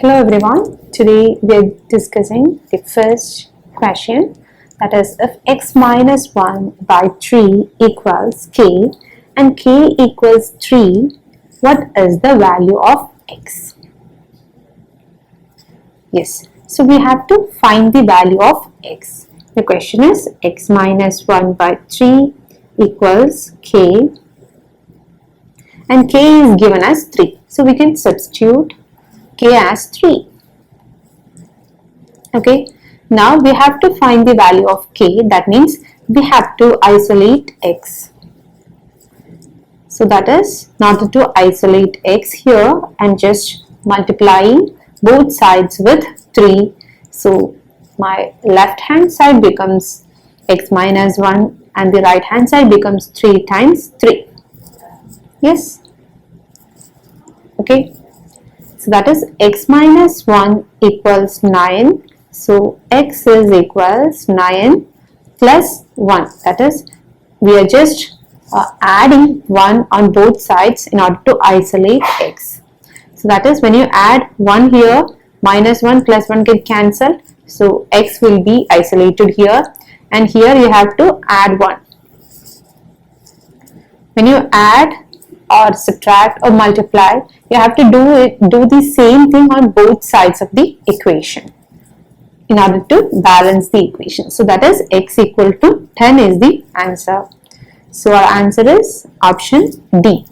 Hello everyone, today we are discussing the first question, that is if x minus 1 by 3 equals k and k equals 3, what is the value of x? Yes, so we have to find the value of x. The question is x minus 1 by 3 equals k and k is given as 3. So we can substitute k as 3. Okay, now we have to find the value of k. That means we have to isolate x. So that is, in order to isolate x here, I'm just multiplying both sides with 3. So my left hand side becomes x minus 1 and the right hand side becomes 3 times 3. Yes. Okay. So that is x minus 1 equals 9. So x is equals 9 plus 1. That is, we are just adding 1 on both sides in order to isolate x. So that is, when you add 1 here, minus 1 plus 1 get cancelled. So x will be isolated here, and here you have to add 1. When you add or subtract or multiply, you have to do the same thing on both sides of the equation in order to balance the equation. So that is x equal to 10 is the answer. So our answer is option D.